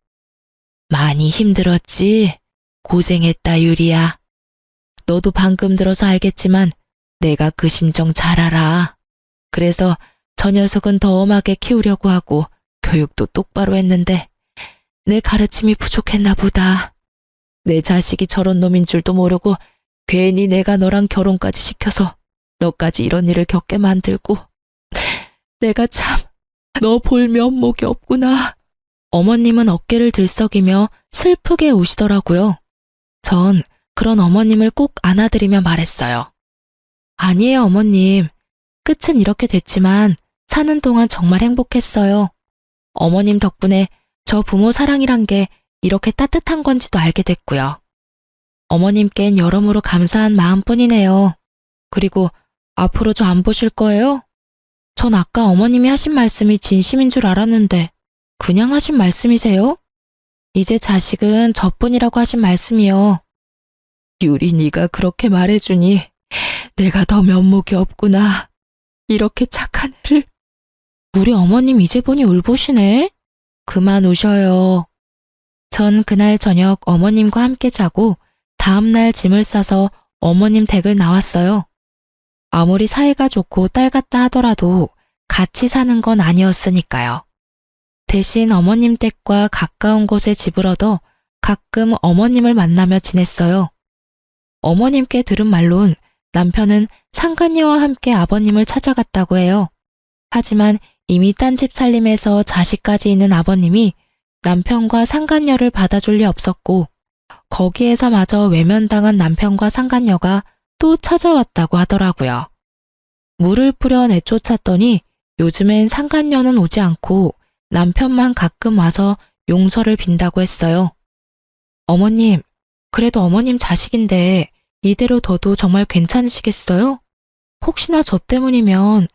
많이 힘들었지? 고생했다, 유리야. 너도 방금 들어서 알겠지만 내가 그 심정 잘 알아. 그래서 저 녀석은 더 엄하게 키우려고 하고 교육도 똑바로 했는데 내 가르침이 부족했나 보다. 내 자식이 저런 놈인 줄도 모르고 괜히 내가 너랑 결혼까지 시켜서 너까지 이런 일을 겪게 만들고 내가 참 너 볼 면목이 없구나. 어머님은 어깨를 들썩이며 슬프게 우시더라고요. 전 그런 어머님을 꼭 안아드리며 말했어요. 아니에요, 어머님. 끝은 이렇게 됐지만 사는 동안 정말 행복했어요. 어머님 덕분에 저 부모 사랑이란 게 이렇게 따뜻한 건지도 알게 됐고요. 어머님께는 여러모로 감사한 마음뿐이네요. 그리고 앞으로 저 안 보실 거예요? 전 아까 어머님이 하신 말씀이 진심인 줄 알았는데 그냥 하신 말씀이세요? 이제 자식은 저뿐이라고 하신 말씀이요. 유리 네가 그렇게 말해주니 내가 더 면목이 없구나. 이렇게 착한 애를. 우리 어머님 이제 보니 울보시네. 그만 우셔요. 전 그날 저녁 어머님과 함께 자고 다음날 짐을 싸서 어머님 댁을 나왔어요. 아무리 사이가 좋고 딸 같다 하더라도 같이 사는 건 아니었으니까요. 대신 어머님 댁과 가까운 곳에 집을 얻어 가끔 어머님을 만나며 지냈어요. 어머님께 들은 말론 남편은 상간녀와 함께 아버님을 찾아갔다고 해요. 하지만 이미 딴 집 살림에서 자식까지 있는 아버님이 남편과 상간녀를 받아줄 리 없었고 거기에서마저 외면당한 남편과 상간녀가 또 찾아왔다고 하더라고요. 물을 뿌려 내쫓았더니 요즘엔 상간녀는 오지 않고 남편만 가끔 와서 용서를 빈다고 했어요. 어머님, 그래도 어머님 자식인데 이대로 둬도 정말 괜찮으시겠어요? 혹시나 저 때문이면.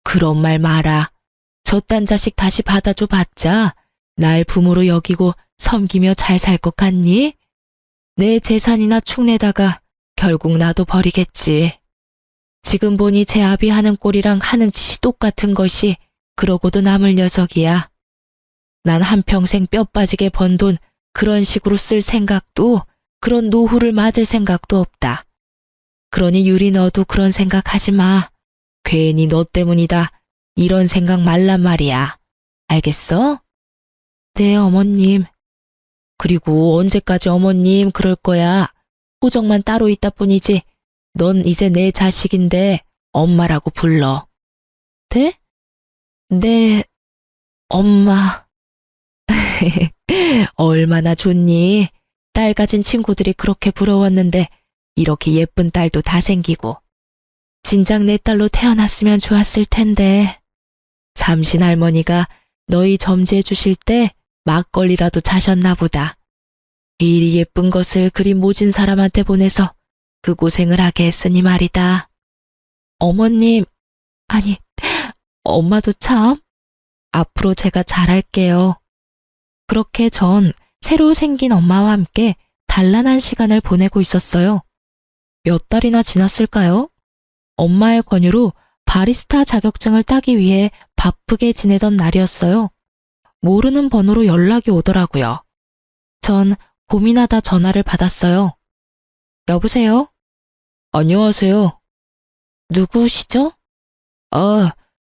그런 말 마라. 저딴 자식 다시 받아줘 봤자 날 부모로 여기고 섬기며 잘 살 것 같니? 내 재산이나 축내다가 결국 나도 버리겠지. 지금 보니 제 아비 하는 꼴이랑 하는 짓이 똑같은 것이 그러고도 남을 녀석이야. 난 한평생 뼈 빠지게 번 돈 그런 식으로 쓸 생각도 그런 노후를 맞을 생각도 없다. 그러니 유리 너도 그런 생각하지 마. 괜히 너 때문이다. 이런 생각 말란 말이야. 알겠어? 네, 어머님. 그리고 언제까지 어머님 그럴 거야. 호적만 따로 있다 뿐이지 넌 이제 내 자식인데 엄마라고 불러. 네? 네, 엄마. 얼마나 좋니? 딸 가진 친구들이 그렇게 부러웠는데 이렇게 예쁜 딸도 다 생기고. 진작 내 딸로 태어났으면 좋았을 텐데. 삼신 할머니가 너희 점지해 주실 때 막걸리라도 자셨나 보다. 이리 예쁜 것을 그리 모진 사람한테 보내서 그 고생을 하게 했으니 말이다. 어머님, 아니, 엄마도 참. 앞으로 제가 잘할게요. 그렇게 전 새로 생긴 엄마와 함께 단란한 시간을 보내고 있었어요. 몇 달이나 지났을까요? 엄마의 권유로 바리스타 자격증을 따기 위해 바쁘게 지내던 날이었어요. 모르는 번호로 연락이 오더라고요. 전 고민하다 전화를 받았어요. 여보세요? 안녕하세요. 누구시죠?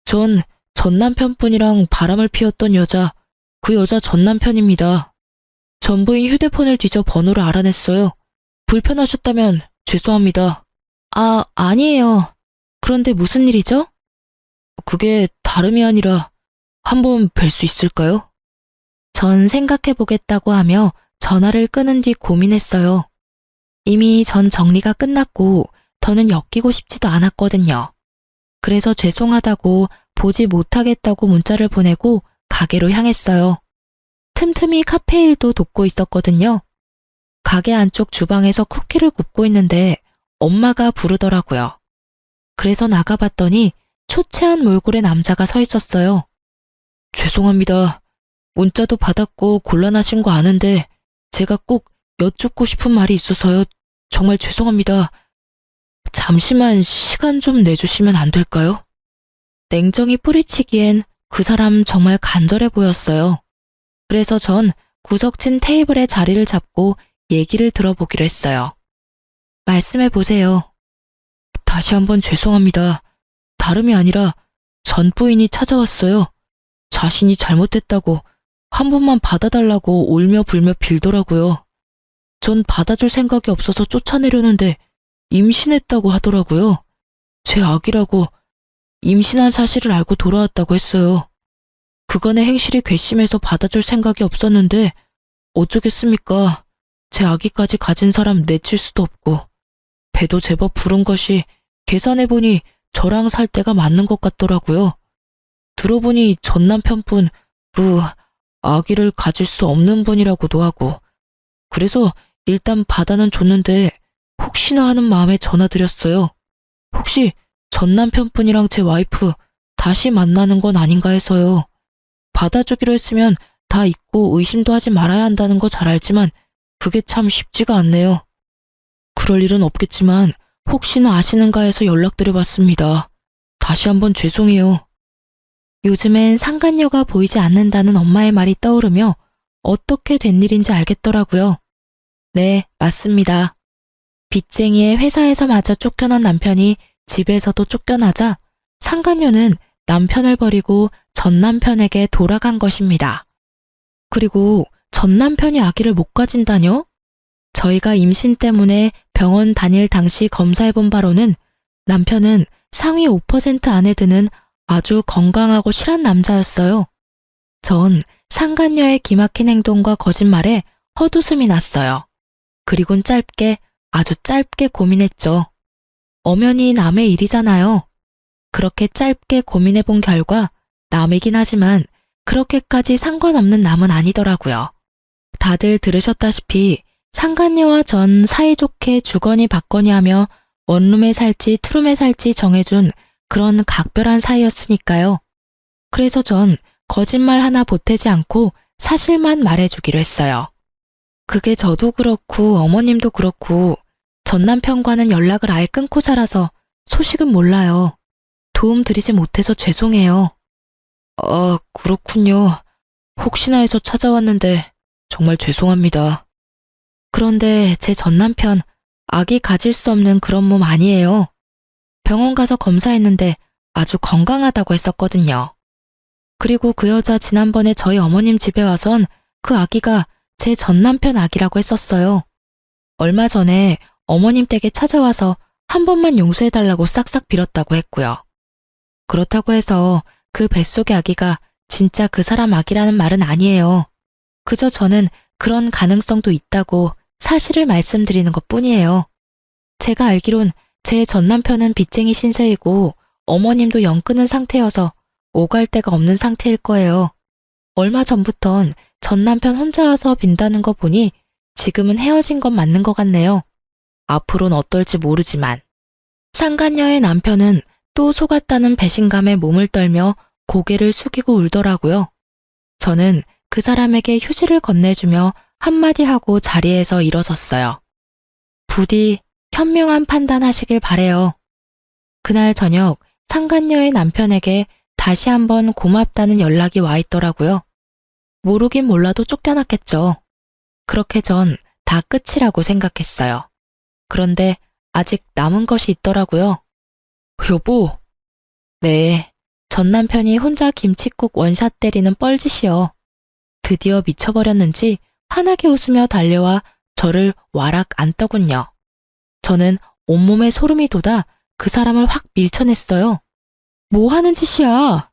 전 남편분이랑 바람을 피웠던 여자, 그 여자 전 남편입니다. 전부인 휴대폰을 뒤져 번호를 알아냈어요. 불편하셨다면 죄송합니다. 아니에요. 그런데 무슨 일이죠? 그게 다름이 아니라 한번 뵐 수 있을까요? 전 생각해보겠다고 하며 전화를 끊은 뒤 고민했어요. 이미 전 정리가 끝났고 더는 엮이고 싶지도 않았거든요. 그래서 죄송하다고 보지 못하겠다고 문자를 보내고 가게로 향했어요. 틈틈이 카페 일도 돕고 있었거든요. 가게 안쪽 주방에서 쿠키를 굽고 있는데 엄마가 부르더라고요. 그래서 나가봤더니 초췌한 몰골의 남자가 서 있었어요. 죄송합니다. 문자도 받았고 곤란하신 거 아는데 제가 꼭 여쭙고 싶은 말이 있어서요. 정말 죄송합니다. 잠시만 시간 좀 내주시면 안 될까요? 냉정히 뿌리치기엔 그 사람 정말 간절해 보였어요. 그래서 전 구석진 테이블에 자리를 잡고 얘기를 들어보기로 했어요. 말씀해 보세요. 다시 한번 죄송합니다. 다름이 아니라 전 부인이 찾아왔어요. 자신이 잘못했다고 한 번만 받아달라고 울며 불며 빌더라고요. 전 받아줄 생각이 없어서 쫓아내려는데 임신했다고 하더라고요. 제 아기라고 임신한 사실을 알고 돌아왔다고 했어요. 그간의 행실이 괘씸해서 받아줄 생각이 없었는데 어쩌겠습니까? 제 아기까지 가진 사람 내칠 수도 없고 배도 제법 부른 것이 계산해보니 저랑 살 때가 맞는 것 같더라고요. 들어보니 전 남편분 아기를 가질 수 없는 분이라고도 하고 그래서 일단 받아는 줬는데 혹시나 하는 마음에 전화드렸어요. 혹시 전 남편분이랑 제 와이프 다시 만나는 건 아닌가 해서요. 받아주기로 했으면 다 잊고 의심도 하지 말아야 한다는 거 잘 알지만 그게 참 쉽지가 않네요. 그럴 일은 없겠지만 혹시나 아시는가 해서 연락드려봤습니다. 다시 한번 죄송해요. 요즘엔 상간녀가 보이지 않는다는 엄마의 말이 떠오르며 어떻게 된 일인지 알겠더라고요. 네, 맞습니다. 빚쟁이의 회사에서마저 쫓겨난 남편이 집에서도 쫓겨나자 상간녀는 남편을 버리고 전 남편에게 돌아간 것입니다. 그리고 전 남편이 아기를 못 가진다뇨? 저희가 임신 때문에 병원 다닐 당시 검사해본 바로는 남편은 상위 5% 안에 드는 아주 건강하고 실한 남자였어요. 전 상간녀의 기막힌 행동과 거짓말에 헛웃음이 났어요. 그리곤 아주 짧게 고민했죠. 엄연히 남의 일이잖아요. 그렇게 짧게 고민해본 결과 남이긴 하지만 그렇게까지 상관없는 남은 아니더라고요. 다들 들으셨다시피 상간녀와 전 사이좋게 주거니 받거니 하며 원룸에 살지 투룸에 살지 정해준 그런 각별한 사이였으니까요. 그래서 전 거짓말 하나 보태지 않고 사실만 말해주기로 했어요. 그게 저도 그렇고 어머님도 그렇고 전 남편과는 연락을 아예 끊고 살아서 소식은 몰라요. 도움 드리지 못해서 죄송해요. 그렇군요. 혹시나 해서 찾아왔는데 정말 죄송합니다. 그런데 제 전 남편 아기 가질 수 없는 그런 몸 아니에요. 병원 가서 검사했는데 아주 건강하다고 했었거든요. 그리고 그 여자 지난번에 저희 어머님 집에 와선 그 아기가 제 전 남편 아기라고 했었어요. 얼마 전에 어머님 댁에 찾아와서 한 번만 용서해달라고 싹싹 빌었다고 했고요. 그렇다고 해서 그 뱃속의 아기가 진짜 그 사람 아기라는 말은 아니에요. 그저 저는 그런 가능성도 있다고 사실을 말씀드리는 것뿐이에요. 제가 알기론 제 전 남편은 빚쟁이 신세이고 어머님도 영 끊은 상태여서 오갈 데가 없는 상태일 거예요. 얼마 전부턴 전 남편 혼자 와서 빈다는 거 보니 지금은 헤어진 건 맞는 것 같네요. 앞으론 어떨지 모르지만. 상간녀의 남편은 또 속았다는 배신감에 몸을 떨며 고개를 숙이고 울더라고요. 저는 그 사람에게 휴지를 건네주며 한마디 하고 자리에서 일어섰어요. 부디 현명한 판단하시길 바래요. 그날 저녁 상간녀의 남편에게 다시 한번 고맙다는 연락이 와 있더라고요. 모르긴 몰라도 쫓겨났겠죠. 그렇게 전 다 끝이라고 생각했어요. 그런데 아직 남은 것이 있더라고요. 여보. 네, 전 남편이 혼자 김칫국 원샷 때리는 뻘짓이요. 드디어 미쳐버렸는지 환하게 웃으며 달려와 저를 와락 안더군요. 저는 온몸에 소름이 돋아 그 사람을 확 밀쳐냈어요. 뭐 하는 짓이야?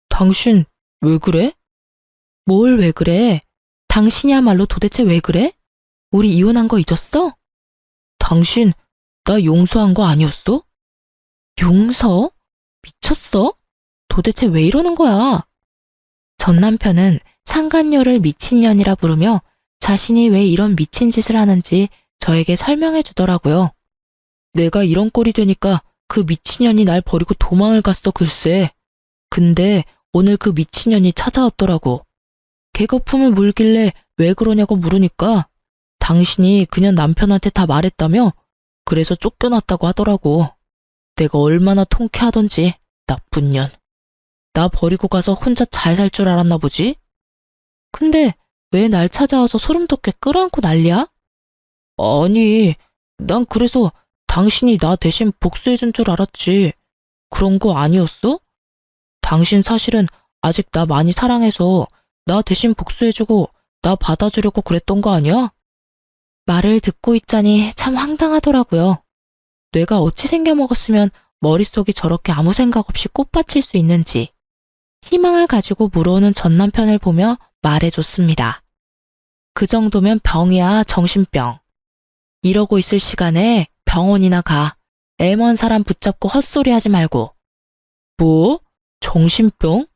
당신 왜 그래? 뭘 왜 그래? 당신이야말로 도대체 왜 그래? 우리 이혼한 거 잊었어? 당신 나 용서한 거 아니었어? 용서? 미쳤어? 도대체 왜 이러는 거야? 전 남편은 상간녀를 미친년이라 부르며 자신이 왜 이런 미친 짓을 하는지 저에게 설명해 주더라고요. 내가 이런 꼴이 되니까 그 미친년이 날 버리고 도망을 갔어 글쎄. 근데 오늘 그 미친년이 찾아왔더라고. 개거품을 물길래 왜 그러냐고 물으니까 당신이 그년 남편한테 다 말했다며? 그래서 쫓겨났다고 하더라고. 내가 얼마나 통쾌하던지, 나쁜 년. 나 버리고 가서 혼자 잘 살 줄 알았나 보지? 근데 왜 날 찾아와서 소름 돋게 끌어안고 난리야? 아니, 난 그래서 당신이 나 대신 복수해준 줄 알았지. 그런 거 아니었어? 당신 사실은 아직 나 많이 사랑해서 나 대신 복수해주고 나 받아주려고 그랬던 거 아니야? 말을 듣고 있자니 참 황당하더라고요. 뇌가 어찌 생겨먹었으면 머릿속이 저렇게 아무 생각 없이 꽃받칠 수 있는지 희망을 가지고 물어오는 전 남편을 보며 말해줬습니다. 그 정도면 병이야, 정신병. 이러고 있을 시간에 병원이나 가. 애먼 사람 붙잡고 헛소리 하지 말고. 뭐? 정신병?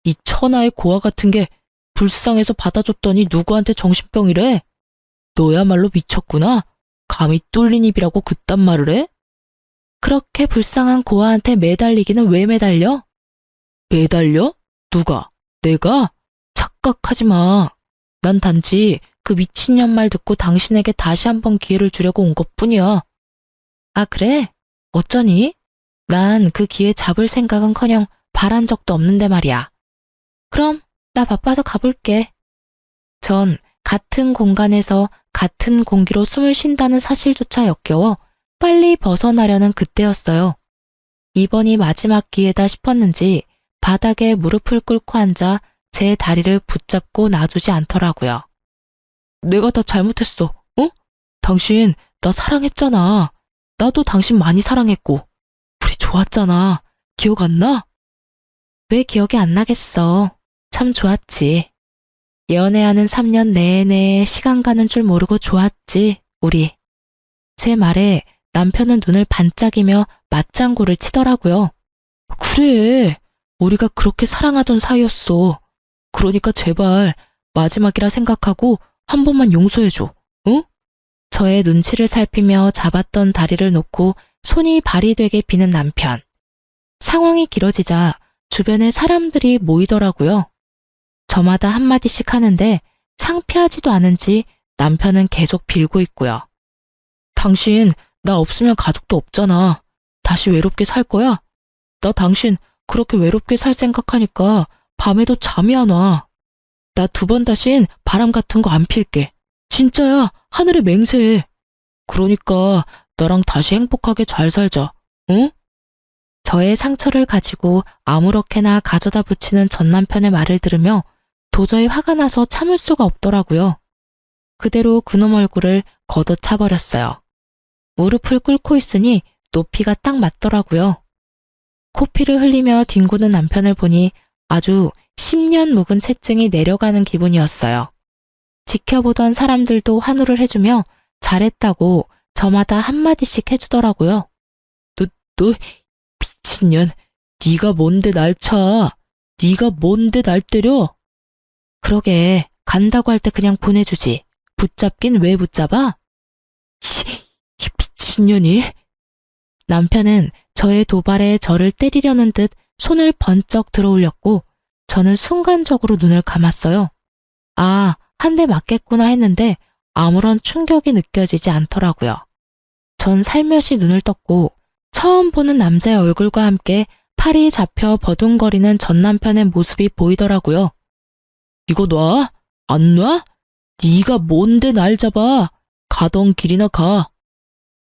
이 천하의 고아 같은 게 불쌍해서 받아줬더니 누구한테 정신병이래? 너야말로 미쳤구나. 감히 뚫린 입이라고 그딴 말을 해? 그렇게 불쌍한 고아한테 매달리기는 왜 매달려? 매달려? 누가? 내가? 착각하지 마. 난 단지 그 미친년 말 듣고 당신에게 다시 한번 기회를 주려고 온 것뿐이야. 아, 그래? 어쩌니? 난 그 기회 잡을 생각은커녕 바란 적도 없는데 말이야. 그럼 나 바빠서 가볼게. 전 같은 공간에서 같은 공기로 숨을 쉰다는 사실조차 역겨워 빨리 벗어나려는 그때였어요. 이번이 마지막 기회다 싶었는지 바닥에 무릎을 꿇고 앉아 제 다리를 붙잡고 놔두지 않더라고요. 내가 다 잘못했어. 어? 당신 나 사랑했잖아. 나도 당신 많이 사랑했고 우리 좋았잖아. 기억 안 나? 왜 기억이 안 나겠어. 참 좋았지. 연애하는 3년 내내 시간 가는 줄 모르고 좋았지, 우리. 제 말에 남편은 눈을 반짝이며 맞장구를 치더라고요. 그래, 우리가 그렇게 사랑하던 사이였어. 그러니까 제발 마지막이라 생각하고 한 번만 용서해줘, 응? 저의 눈치를 살피며 잡았던 다리를 놓고 손이 발이 되게 비는 남편. 상황이 길어지자 주변에 사람들이 모이더라고요. 저마다 한마디씩 하는데 창피하지도 않은지 남편은 계속 빌고 있고요. 당신 나 없으면 가족도 없잖아. 다시 외롭게 살 거야? 나 당신 그렇게 외롭게 살 생각하니까 밤에도 잠이 안 와. 나 2번 다신 바람 같은 거 안 필게. 진짜야, 하늘에 맹세해. 그러니까 나랑 다시 행복하게 잘 살자, 응? 저의 상처를 가지고 아무렇게나 가져다 붙이는 전 남편의 말을 들으며 도저히 화가 나서 참을 수가 없더라고요. 그대로 그놈 얼굴을 걷어차버렸어요. 무릎을 꿇고 있으니 높이가 딱 맞더라고요. 코피를 흘리며 뒹구는 남편을 보니 아주 10년 묵은 채증이 내려가는 기분이었어요. 지켜보던 사람들도 환호를 해주며 잘했다고 저마다 한마디씩 해주더라고요. 너 미친년, 네가 뭔데 날 차? 네가 뭔데 날 때려? 그러게, 간다고 할 때 그냥 보내주지. 붙잡긴 왜 붙잡아? 이 미친년이. 남편은 저의 도발에 저를 때리려는 듯 손을 번쩍 들어올렸고 저는 순간적으로 눈을 감았어요. 아, 한 대 맞겠구나 했는데 아무런 충격이 느껴지지 않더라고요. 전 살며시 눈을 떴고 처음 보는 남자의 얼굴과 함께 팔이 잡혀 버둥거리는 전 남편의 모습이 보이더라고요. 이거 놔? 안 놔? 네가 뭔데 날 잡아? 가던 길이나 가.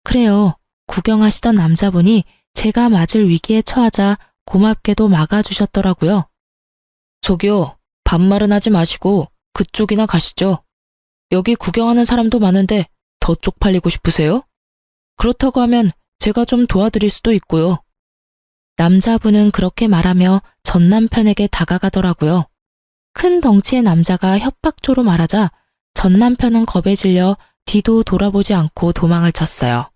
그래요. 구경하시던 남자분이 제가 맞을 위기에 처하자 고맙게도 막아주셨더라고요. 저기요, 반말은 하지 마시고 그쪽이나 가시죠. 여기 구경하는 사람도 많은데 더 쪽팔리고 싶으세요? 그렇다고 하면 제가 좀 도와드릴 수도 있고요. 남자분은 그렇게 말하며 전 남편에게 다가가더라고요. 큰 덩치의 남자가 협박조로 말하자 전 남편은 겁에 질려 뒤도 돌아보지 않고 도망을 쳤어요.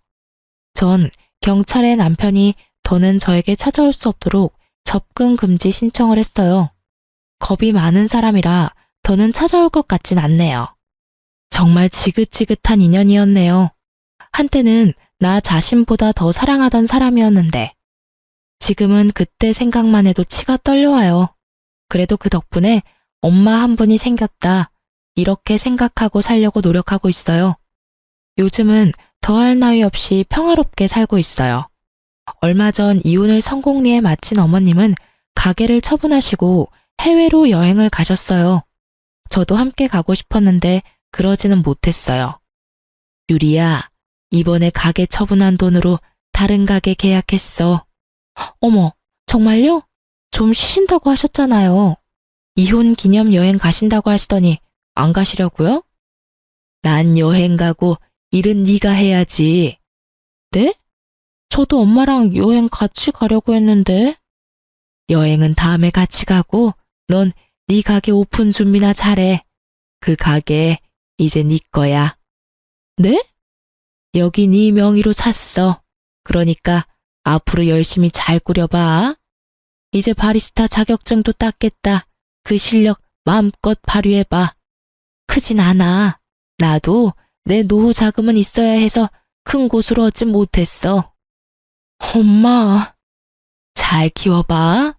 전 경찰의 남편이 더는 저에게 찾아올 수 없도록 접근 금지 신청을 했어요. 겁이 많은 사람이라 더는 찾아올 것 같진 않네요. 정말 지긋지긋한 인연이었네요. 한때는 나 자신보다 더 사랑하던 사람이었는데 지금은 그때 생각만 해도 치가 떨려와요. 그래도 그 덕분에 엄마 한 분이 생겼다. 이렇게 생각하고 살려고 노력하고 있어요. 요즘은 더할 나위 없이 평화롭게 살고 있어요. 얼마 전 이혼을 성공리에 마친 어머님은 가게를 처분하시고 해외로 여행을 가셨어요. 저도 함께 가고 싶었는데 그러지는 못했어요. 유리야, 이번에 가게 처분한 돈으로 다른 가게 계약했어. 어머, 정말요? 좀 쉬신다고 하셨잖아요. 이혼 기념 여행 가신다고 하시더니 안 가시려고요? 난 여행 가고 일은 네가 해야지. 네? 저도 엄마랑 여행 같이 가려고 했는데. 여행은 다음에 같이 가고 넌 네 가게 오픈 준비나 잘해. 그 가게 이제 네 거야. 네? 여기 네 명의로 샀어. 그러니까 앞으로 열심히 잘 꾸려봐. 이제 바리스타 자격증도 땄겠다. 그 실력 마음껏 발휘해봐. 크진 않아. 나도 내 노후 자금은 있어야 해서 큰 곳으로 얻진 못했어. 엄마, 잘 키워봐.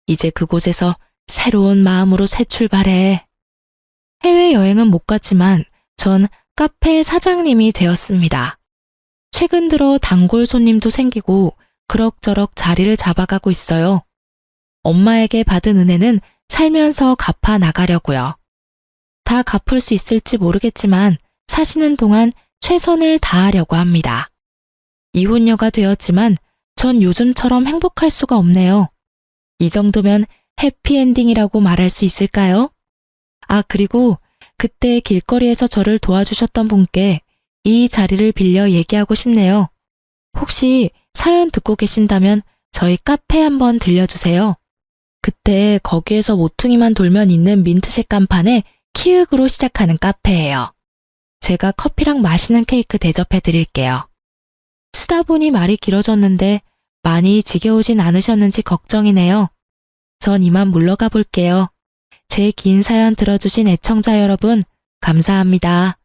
이제 그곳에서 새로운 마음으로 새 출발해. 해외여행은 못 갔지만 전 카페 사장님이 되었습니다. 최근 들어 단골 손님도 생기고 그럭저럭 자리를 잡아가고 있어요. 엄마에게 받은 은혜는 살면서 갚아 나가려고요. 다 갚을 수 있을지 모르겠지만 사시는 동안 최선을 다하려고 합니다. 이혼녀가 되었지만 전 요즘처럼 행복할 수가 없네요. 이 정도면 해피엔딩이라고 말할 수 있을까요? 아, 그리고 그때 길거리에서 저를 도와주셨던 분께 이 자리를 빌려 얘기하고 싶네요. 혹시 사연 듣고 계신다면 저희 카페 한번 들려주세요. 그때 거기에서 모퉁이만 돌면 있는 민트색 간판에 키읔으로 시작하는 카페예요. 제가 커피랑 맛있는 케이크 대접해 드릴게요. 쓰다 보니 말이 길어졌는데 많이 지겨우진 않으셨는지 걱정이네요. 전 이만 물러가 볼게요. 제 긴 사연 들어주신 애청자 여러분, 감사합니다.